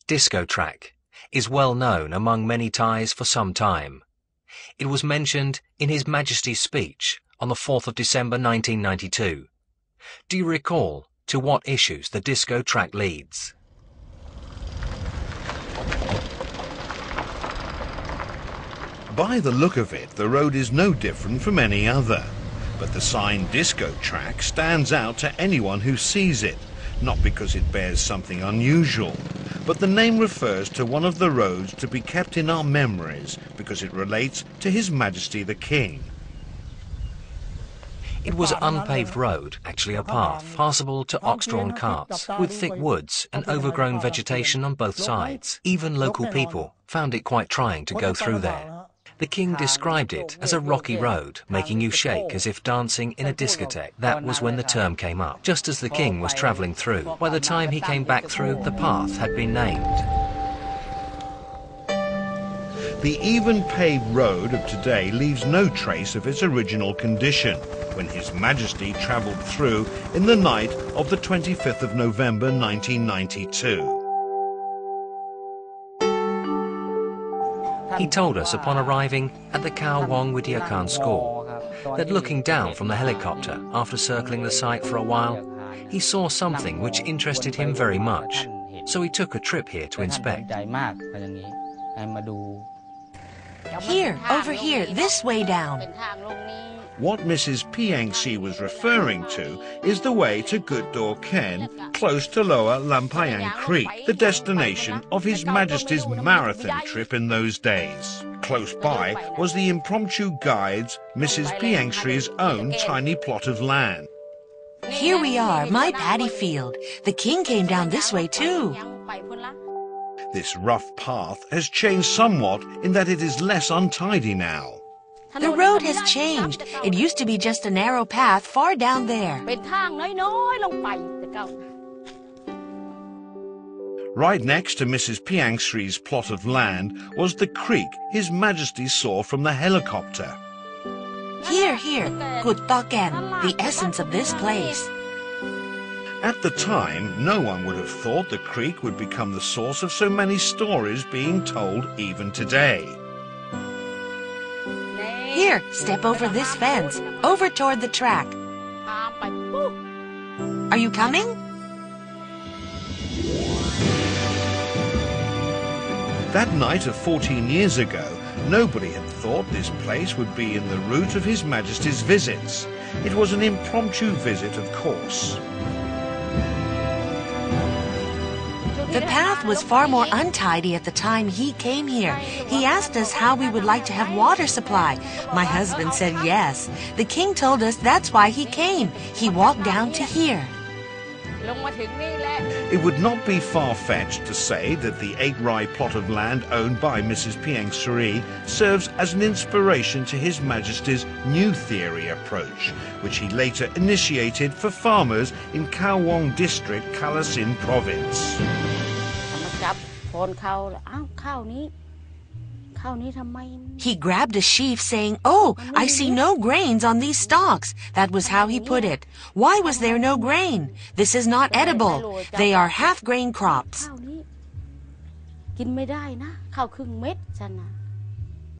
disco track, is well known among many Thais for some time. It was mentioned in His Majesty's speech on the 4th of December 1992. Do you recall to what issues the disco track leads? By the look of it, the road is no different from any other. But the sign disco track stands out to anyone who sees it, not because it bears something unusual, but the name refers to one of the roads to be kept in our memories because it relates to His Majesty the King. It was an unpaved road, actually a path, passable to ox-drawn carts, with thick woods and overgrown vegetation on both sides. Even local people found it quite trying to go through there. The king described it as a rocky road, making you shake as if dancing in a discotheque. That was when the term came up, just as the king was travelling through. By the time he came back through, the path had been named. The even paved road of today leaves no trace of its original condition when His Majesty travelled through in the night of the 25th of November 1992. He told us upon arriving at the Khao Wong Widyakan school that looking down from the helicopter after circling the site for a while, he saw something which interested him very much, so he took a trip here to inspect. Here, over here, this way down. What Mrs. Piangsi was referring to is the way to Gutdor Ken, close to Lower Lampayang Creek, the destination of His Majesty's marathon trip in those days. Close by was the impromptu guide's, Mrs. Piangsi's own tiny plot of land. Here we are, my paddy field. The king came down this way too. This rough path has changed somewhat in that it is less untidy now. The road has changed. It used to be just a narrow path far down there. Right next to Mrs. Piangsi's plot of land was the creek His Majesty saw from the helicopter. Here, Gutdokan, the essence of this place. At the time, no one would have thought the creek would become the source of so many stories being told even today. Here, step over this fence, over toward the track. Are you coming? That night of 14 years ago, nobody had thought this place would be in the route of His Majesty's visits. It was an impromptu visit, of course. The path was far more untidy at the time he came here. He asked us how we would like to have water supply. My husband said yes. The king told us that's why he came. He walked down to here. It would not be far-fetched to say that the 8-rai plot of land owned by Mrs. Piangsi serves as an inspiration to His Majesty's new theory approach, which he later initiated for farmers in Khao Wong District, Kalasin Province. He grabbed a sheaf saying, "Oh, I see no grains on these stalks." That was how he put it. Why was there no grain? This is not edible. They are half-grain crops.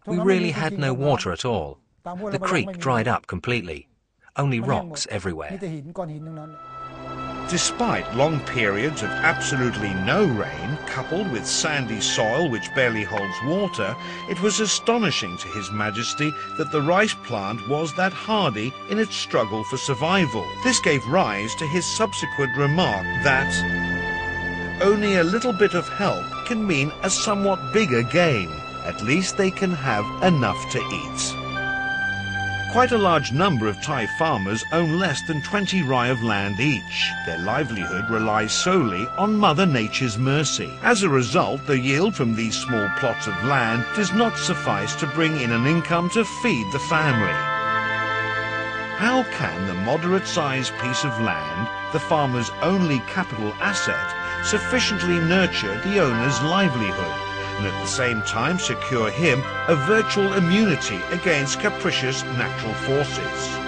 We really had no water at all. The creek dried up completely. Only rocks everywhere. Despite long periods of absolutely no rain, coupled with sandy soil which barely holds water, it was astonishing to His Majesty that the rice plant was that hardy in its struggle for survival. This gave rise to his subsequent remark that only a little bit of help can mean a somewhat bigger gain. At least they can have enough to eat. Quite a large number of Thai farmers own less than 20 rai of land each. Their livelihood relies solely on Mother Nature's mercy. As a result, the yield from these small plots of land does not suffice to bring in an income to feed the family. How can the moderate-sized piece of land, the farmer's only capital asset, sufficiently nurture the owner's livelihood, and at the same time secure him a virtual immunity against capricious natural forces?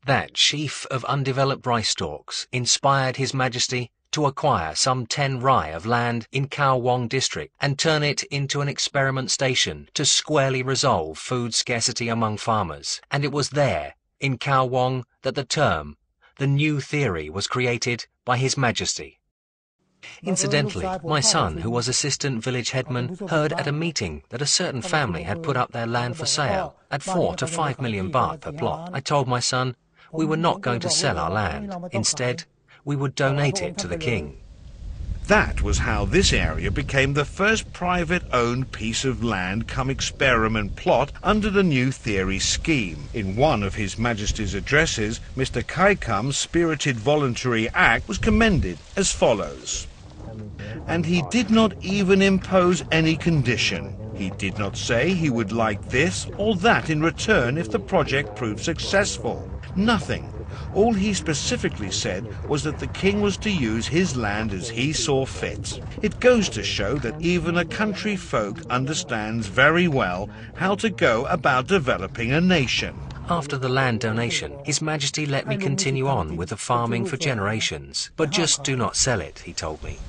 That sheaf of undeveloped rice stalks inspired His Majesty to acquire some 10 rai of land in Khao Wang district and turn it into an experiment station to squarely resolve food scarcity among farmers. And it was there, in Khao Wang, that the term, the new theory, was created by His Majesty. Incidentally, my son, who was assistant village headman, heard at a meeting that a certain family had put up their land for sale at 4 to 5 million baht per plot. I told my son we were not going to sell our land. Instead, we would donate it to the king. That was how this area became the first private-owned piece of land come experiment plot under the new theory scheme. In one of His Majesty's addresses, Mr. Kaikam's spirited voluntary act was commended as follows. And he did not even impose any condition. He did not say he would like this or that in return if the project proved successful. Nothing. All he specifically said was that the king was to use his land as he saw fit. It goes to show that even a country folk understands very well how to go about developing a nation. After the land donation, His Majesty let me continue on with the farming for generations. But just do not sell it, he told me.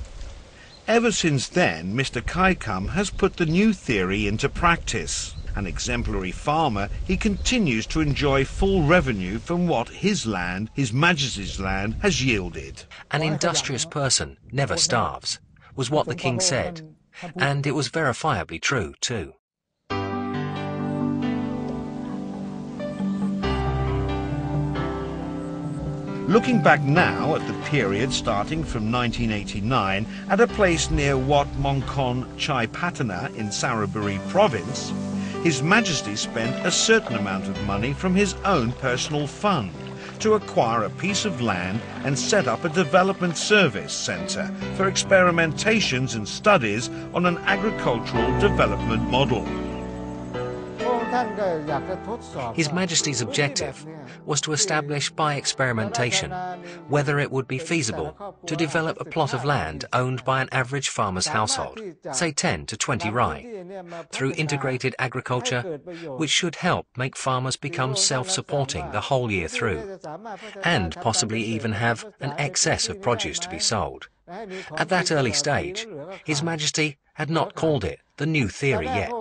Ever since then, Mr. Kaikam has put the new theory into practice. An exemplary farmer, he continues to enjoy full revenue from what his land, His Majesty's land, has yielded. An industrious person never starves, was what the king said, and it was verifiably true too. Looking back now at the period starting from 1989 at a place near Wat Mongkon Chai Patana in Saraburi province, His Majesty spent a certain amount of money from his own personal fund to acquire a piece of land and set up a development service centre for experimentations and studies on an agricultural development model. His Majesty's objective was to establish by experimentation whether it would be feasible to develop a plot of land owned by an average farmer's household, say 10 to 20 rai, through integrated agriculture, which should help make farmers become self-supporting the whole year through, and possibly even have an excess of produce to be sold. At that early stage, His Majesty had not called it the new theory yet.